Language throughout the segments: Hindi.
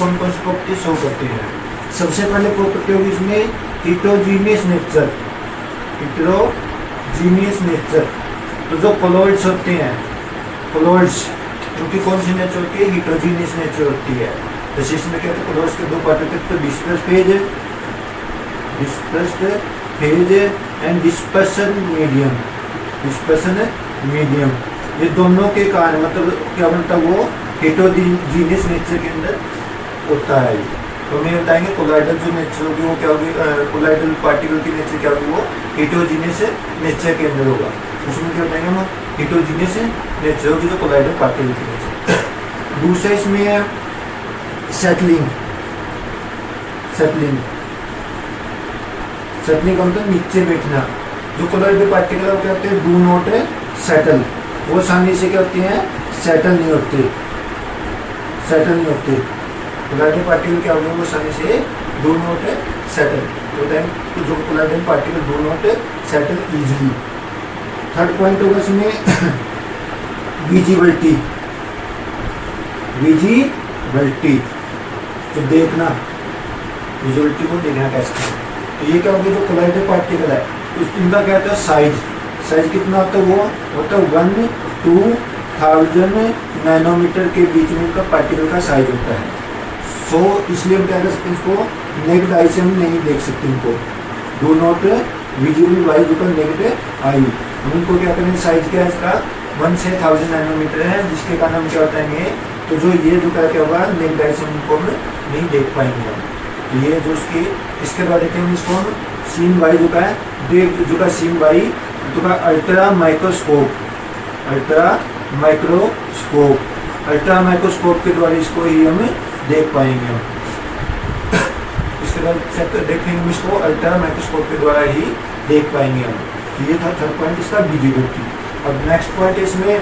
कौन कौन सी प्रॉपर्टी शो करते हैं। सबसे पहले प्रॉपर्टी होगी इसमें हिटरोजीनियस नेचर, हिटरोजीनियस नेचर। तो जो कोलॉइड्स होते हैं, कोलॉइड्स उनकी कौन सी नेचर होती है, हिटरोजीनियस नेचर होती है। जैसे इसमें क्या होता है, कोलॉइड्स के दो पार्ट होते हैं, तो dispersed phase and dispersion medium, dispersion medium. ये दोनों के कारण मतलब क्या बनता है, वो हेटेरोजीनियस नेचर के अंदर होता है। तो हमें बताएंगे कोलाइडल जो नेचर होगी वो क्या होगी, कोलाइडल पार्टिकल की नेचर क्या होगी, वो हेटेरोजीनियस नेचर के अंदर होगा। उसमें क्या बताएंगे हम, हेटेरोजीनियस नेचर होगी जो कोलाइडल पार्टिकल की नेचर। दूसरा इसमें है सेटलिंग, सेटलिंग, सेटलिंग का मतलब नीचे बैठना। जो कोलाइडल पार्टिकल है वो क्या होते हैं, डू नॉट सेटल, वो आसानी से क्या होती हैं, सेटल नहीं होते, सेटल नहीं होते। कोलाइडल पार्टिकल क्या होगा, वो आसानी से डू नॉट सेटल होता है, कि जो colloidal particle do not settle easily. Third point होगा इसमें विजिबिलिटी, विजिबिलिटी तो देखना, विजिबिलिटी को देखना कैसे। तो ये क्या होगा, जो कोलाइडल पार्टिकल है इनका क्या होता है, साइज, साइज कितना होता है, वो होता है 1-2000 नैनोमीटर के बीच में इनका पार्टिकल का साइज होता है। सो इसलिए हम क्या कर सकते हैं, इसको नेक्ड आई से हम नहीं देख सकते, इनको do not visible by naked eye. हम इनको क्या करेंगे, साइज क्या है इसका 1 से 1000 नैनोमीटर है, जिसके कारण हम क्या बताएंगे, तो जो ये जो क्या होगा नेक्ड आई से इनको हम नहीं देख पाएंगे हम। तो ये जो उसकी इसके बाद देखते हैं इसको हम सीन बाई जो का है, जो का सीन बाई जो का ultra microscope, ultra microscope, ultra microscope के द्वारा इसको ही हम देख पाएंगे हम। इसके बाद देखेंगे इसको अल्ट्रा माइक्रोस्कोप के द्वारा ही देख पाएंगे हम। तो ये था थर्ड पॉइंट इसका, विजिबिलिटी। अब नेक्स्ट पॉइंट इसमें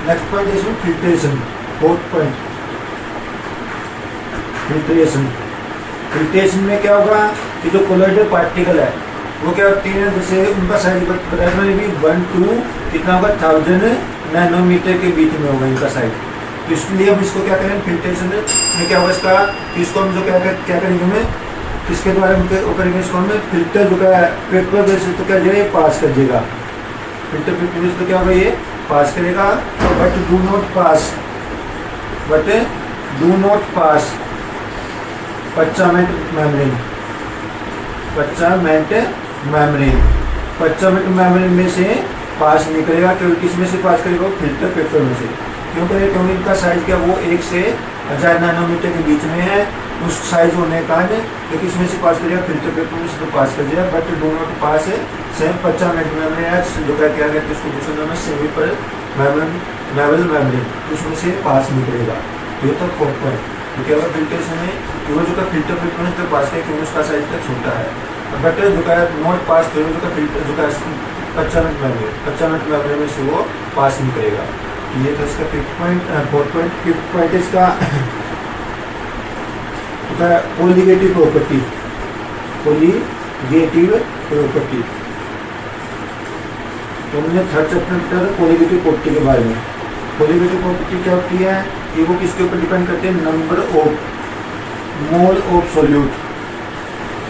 नेक्स्ट पॉइंट इसमें filtration, fourth point filtration. Filtration में क्या होगा कि जो कोलाइडल पार्टिकल है वो क्या होती है, जैसे उनका साइज बताया मैंने भी 1-2 कितना होगा 1000 नैनोमीटर के बीच में होगा इनका साइज। तो इसलिए हम इसको क्या करेंगे, फिल्ट्रेशन में क्या होगा इसका, इसको हम जो क्या करेंगे, हमें किसके द्वारा हम करेंगे, इसको हमें फिल्टर जो क्या पेपर बेस तो क्या जाएगा, पास कर देगा, फिल्टर पेपर बेस तो क्या होगा, ये पास करेगा। But do not pass, but do not pass parchment membrane, parchment membrane, parchment membrane में से पास नहीं करेगा, केवल किस में से पास करेगा, फिल्टर पेपर में से। क्यों करेगा, क्योंकि इनका साइज क्या वो 1 से 1000 नैनोमीटर के बीच में है, उस साइज होने का तो किसमें से पास करेगा, फिल्टर पेपर में से तो पास कर दिया। बट डू नॉट पास है सेम पच्चामेंट मेम्ब्रेन है, जो क्या कहते हैं इसको दूसरा नाम है सेमी पर मेम्ब्रेन, मेम्ब्रेन उसमें से पास नहीं करेगा। ये तो फोर्थ पॉइंट। तो क्या होगा फिल्ट्रेशन में, कि वो जो का फिल्टर पेपर में तो पास करेगा क्योंकि उसका साइज का छोटा है। बट जो का नॉट पास करेगा, जो का फिल्टर जो का पच्चामेंट मेम्ब्रेन में से वो पास नहीं करेगा। तो ये था इसका fifth point. Fourth point, fifth point इसका कोलिगेटिव प्रॉपर्टी, कोलिगेटिव प्रॉपर्टी। तो हमने थर्ड चैप्टर कोलिगेटिव प्रॉपर्टी के बारे में। कोलिगेटिव प्रॉपर्टी क्या होती है कि वो किसके ऊपर डिपेंड करते हैं, number of mole of solute,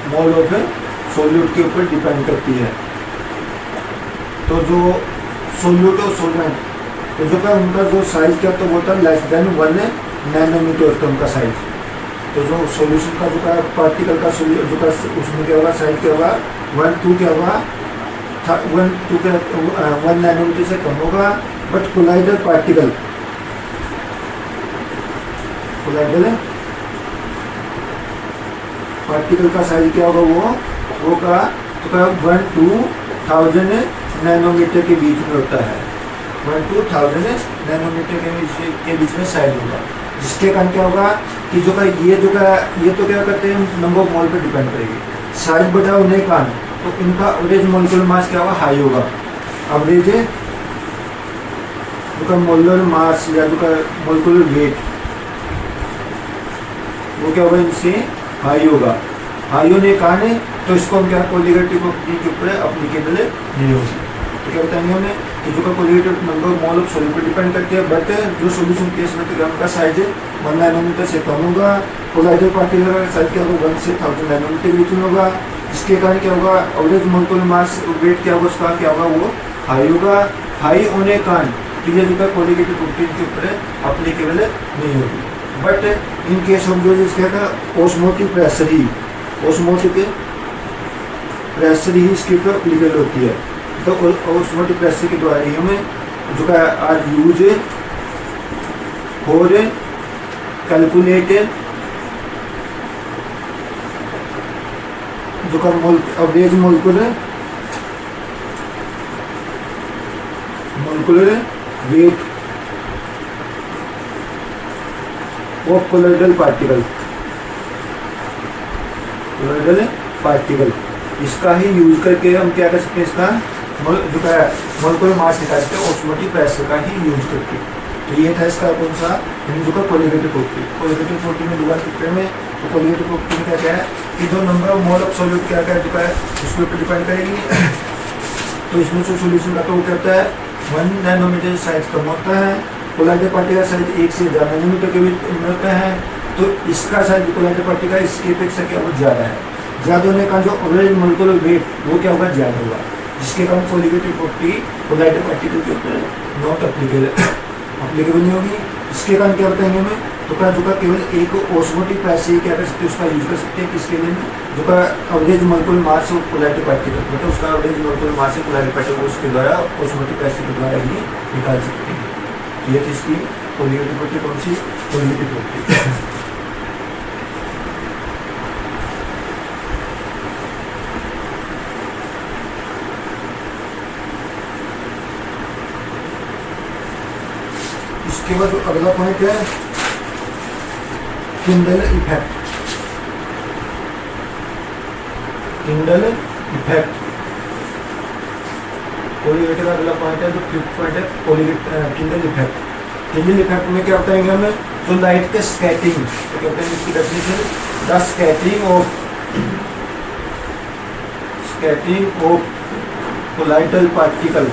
mole of solute के ऊपर डिपेंड करती है। तो जो सोल्यूट और सोलवेंट, तो जो का उनका जो साइज क्या तो वो था लेस देन 1 नैनोमीटर होता है उनका साइज। तो जो सॉल्यूशन का जो का पार्टिकल का जो का उसमें क्या होगा, साइज क्या होगा 1-2 क्या होगा 1 नैनोमीटर से कम होगा। बट कोलाइडल पार्टिकल का साइज क्या होगा, वो का 1-1000 नैनोमीटर के बीच में होता है, 1-1000 नैनोमीटर के बीच में साइज होगा। जिसके कारण क्या होगा कि जो का ये तो क्या करते हैं, नंबर ऑफ मोल पर डिपेंड करेगी। साइज बड़ा होने के कारण तो इनका एवरेज मोलिकुलर मास क्या होगा, हाई होगा। एवरेज जो का मोलर मास या जो का मोलिकुलर वेट वो क्या होगा, इनसे हाई होगा। हाई होने के कारण तो इसको हम क्या कोलिगेटिव प्रॉपर्टी के ऊपर एप्लीकेबल नहीं होगी। तो क्या बताएंगे हमें कि जो का colligative number of mole of solute पर डिपेंड करती है, बट जो सोल्यूशन केस में तो उनका साइज 1 नैनोमीटर से कम होगा। कोलाइडल पार्टिकल का साइज क्या होगा 1 से 1000 नैनोमीटर बीच में होगा। इसके कारण क्या होगा एवरेज मोलिकुलर मास वेट क्या होगा उसका क्या होगा वो हाई होगा। हाई होने का कारण तो ये जो कोलिगेटेड प्रोटीन के ऊपर अप्लीकेबल नहीं होगी, बट इन केस ऑफ जो इसका ऑस्मोटिक प्रेशर ही इसके ऊपर अप्लीकेबल होती है। तो ऑस्मोटिक प्रेशर के द्वारा ही हमें जो का आर यूज और कैलकुलेटेड जो का average molecular weight of colloidal particle इसका ही यूज करके हम क्या कर सकते हैं, इसका जो है मोलिकुलर मास निकाल सकते हैं ऑस्मोटिक प्रेशर का ही यूज करके। तो ये था इसका कौन सा जो का कोलिगेटेड प्रोटीन में दुबारा कितने में तो कोलिगेटेड प्रोटीन का क्या है कि जो number of mole of solute क्या क्या जो है उसके ऊपर डिपेंड करेगी। तो इसमें जो सोल्यूशन का तो वो कहता है 1 नैनोमीटर साइज कम होता है, कोलाइडल पार्टिकल साइज 1 से ज़्यादा नैनोमीटर के बीच में होता है। तो इसका साइज कोलाइडल पार्टिकल इसके अपेक्षा क्या बहुत ज़्यादा है, ज़्यादा होने का जो एवरेज मोलिकुलर वेट वो क्या होगा ज़्यादा होगा, जिसके कारण कोलिगेटेड प्रोटीन कोलाइडल पार्टिकल के ऊपर नॉट अप्लीकेबल नहीं होगी। इसके कारण क्या बताएंगे हमें तो का जो का केवल एक ऑस्मोटिक प्रेशर क्या कर सकते हैं उसका यूज कर सकते हैं किसके लिए जो का average molecular mass of colloidal particle मतलब उसका average molecular mass of colloidal particle उसके द्वारा ऑस्मोटिक प्रेशर के द्वारा ही निकाल सकते हैं। तो ये थी इसकी कोलिगेटेड प्रोटीन कौन सी कोलिगेटेड प्रोटीन। इसके बाद अगला पॉइंट है किंडल इफेक्ट। कोलिगेटेड का अगला पॉइंट है जो फिफ्थ पॉइंट है किंडल इफेक्ट। किंडल इफेक्ट में क्या बताएंगे हमें जो लाइट के स्कैटरिंग तो कहते हैं इसकी definition the scattering of colloidal particle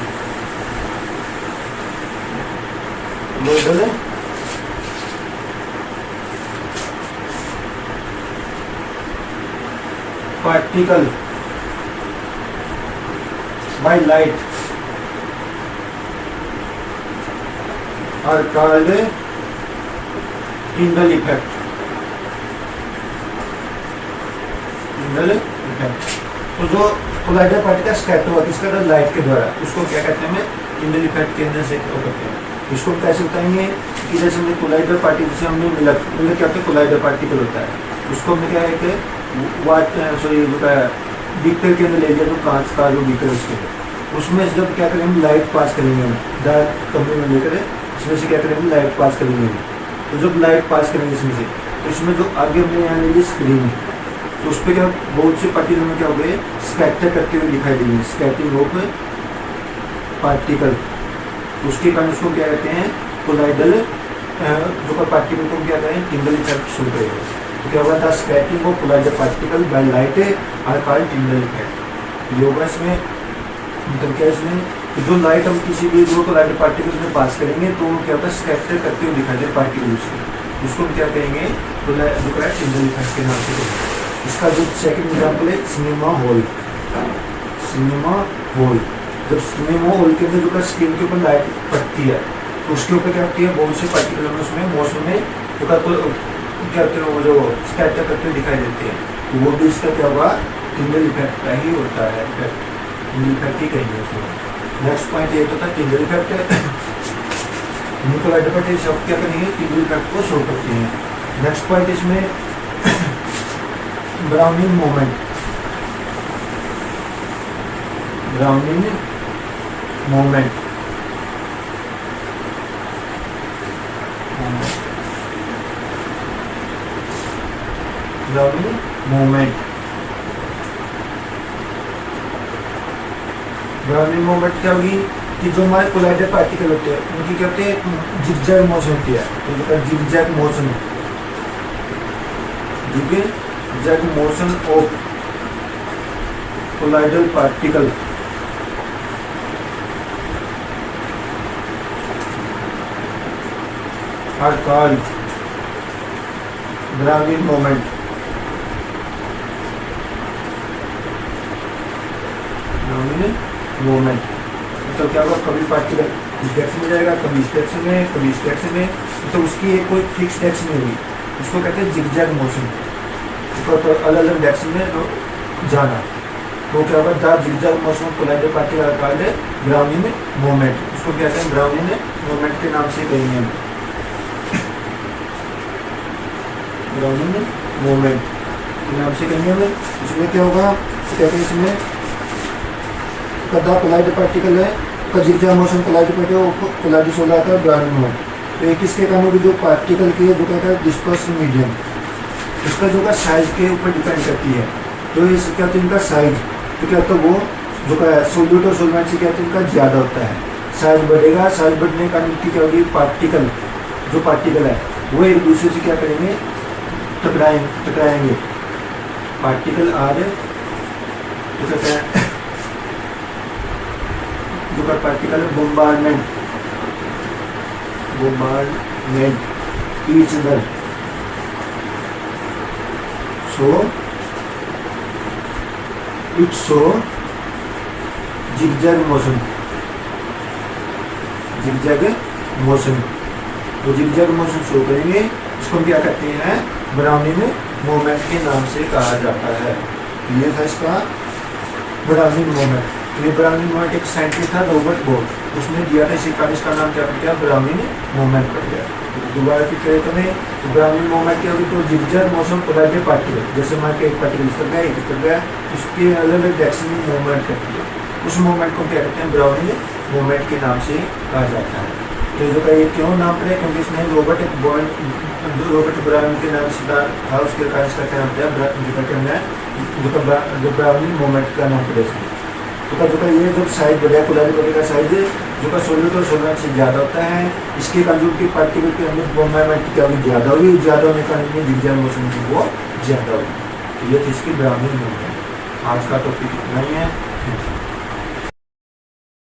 by light are called Tyndall effect। तो जो कोलाइडल पार्टिकल स्कैटर हुआ किसका लाइट के द्वारा उसको क्या कहते हैं टिंडल इफेक्ट के अंदर से क्या करते हैं। इसको हम कैसे बताएंगे कि जैसे हमने कोलाइडल पार्टिकल से हमने मिलक क्या होता है कोलाइडल पार्टिकल होता है उसको हमने क्या है कि बीकर के अंदर ले लिया तो कांच का जो बीकर उसके उसमें जब क्या करेंगे लाइट पास करेंगे हम डार्क कमरे में लेकर इसमें से क्या करेंगे लाइट पास करेंगे। तो जब लाइट पास करेंगे इसमें से तो इसमें जो आगे हमने यहाँ ले ली स्क्रीन तो उस पर क्या बहुत से पार्टिकल में क्या हो गए स्कैटर करते हुए दिखाई देंगे स्कैटरिंग ऑफ पार्टिकल। उसके कारण उसको क्या कहते हैं कोलाइडल जो पार्टिकल को क्या करें टिंडल इफेक्ट शुरू करेगा। तो क्या हुआ था scattering of colloidal particle by light are called Tyndall effect. योगा इसमें मतलब क्या इसमें तो जो लाइट हम किसी भी जो कोलाइडल पार्टिकल में पास करेंगे तो क्या होता है स्कैटर करते हुए दिखाई दे पार्टिकल उसको हम क्या कहेंगे जो है टिंडल इफेक्ट के नाम से। इसका जो सेकंड एग्जाम्पल है सिनेमा हॉल। जब सिनेमा हॉल के अंदर जो स्क्रीन के ऊपर लाइट पड़ती है तो उसके ऊपर क्या होती है बहुत से पार्टिकल में उसमें मौसम में जो क्या होते हैं वो जो स्कैटर करते हुए दिखाई देते हैं तो वो भी इसका क्या होगा टिंडल इफेक्ट का ही होता है। टिंडल इफेक्ट ही कहेंगे उसमें। नेक्स्ट पॉइंट ये तो था टिंडल इफेक्ट। कोलाइडल पार्टिकल सब क्या करेंगे टिंडल इफेक्ट को शो करते हैं। नेक्स्ट पॉइंट इसमें browning moment. Browning moment browning moment क्या होगी कि जो हमारे कोलाइडल पार्टिकल होते हैं उनकी क्या होती है जिगजैग मोशन होती है। तो zigzag motion zigzag motion of colloidal particle are called Brownian moment. Brownian moment मतलब क्या होगा, कभी पार्टिकल इस डायरेक्शन में जाएगा, कभी इस डायरेक्शन में, कभी इस डायरेक्शन में, तो उसकी एक कोई फिक्स डायरेक्शन नहीं होगी। उसको कहते हैं जिगजैग मोशन। उसको तो अलग अलग डायरेक्शन में तो जाना, तो क्या होगा, the zigzag motion colloidal particle called Brownian moment. उसको कहते हैं ब्राउनिन मोमेंट के नाम से कहेंगे हम, ब्राउनिन मोमेंट के नाम से कहेंगे हम। इसमें क्या होगा, कहते हैं इसमें द कोलाइडेड पार्टिकल है, का zigzag motion colloidal particle collided हो जाता है ब्राउनिन मोमेंट। तो एक इसके कारण होगी जो पार्टिकल की है, जो कहता है डिस्पर्सन मीडियम, उसका जो का साइज के ऊपर डिपेंड करती है। तो ये क्या होता है इनका साइज, तो क्या होता है वो जो का सोल्यूट और सोलवेंट से क्या होता है इनका ज़्यादा होता है, साइज बढ़ेगा। साइज बढ़ने का इनकी क्या होगी, पार्टिकल जो पार्टिकल है वो एक दूसरे से क्या करेंगे, टकराएंगे। पार्टिकल आ रहे तो कहते हैं जो का पार्टिकल है bombardment each other, so it show zigzag motion, zigzag motion। तो zigzag motion शो करेंगे, इसको हम क्या कहते हैं, ब्राउनिन मोमेंट के नाम से कहा जाता है। ये था इसका ब्राउनिन मोमेंट। ये ब्राउनिन मोमेंट एक साइंटिस्ट था रॉबर्ट बोर, उसने दिया था इसी कारण इसका नाम क्या पड़ गया, ब्राउनिन मोमेंट पड़ गया। दोबारा फिर कहे तो नहीं, ब्राउनिन मोमेंट क्या होगी, तो जिगजैग मोशन कोलाइडेड पार्टिकल, जैसे मान के एक पार्टिकल इस तरह गया, एक इस तरह गया, इसके अलग अलग डायरेक्शन में मूवमेंट करती है। उस मूवमेंट को क्या कहते हैं, ब्राउनिन मूवमेंट के नाम से कहा जाता है। तो जो का ये क्यों नाम पड़े, क्योंकि इसने रॉबर्ट ब्राउन के नाम से था, उसके कारण इसका क्या नाम पड़ा, जो ब्राउनिन मूवमेंट का नाम पड़े इसमें। तो जो का ये जो साइज बढ़िया कोलाइडेड पार्टिकल का साइज जो का सोल्यूट और सोलवेंट से ज़्यादा होता है, इसके कंजूम की पार्टिकल के अंदर मूवमेंट क्या होगी, ज़्यादा होगी, ज़्यादा होने का जिगजैग मोशन की वो ज़्यादा होगी। तो ये थी इसकी ब्राउनिन मूवमेंट। आज का टॉपिक इतना ही है।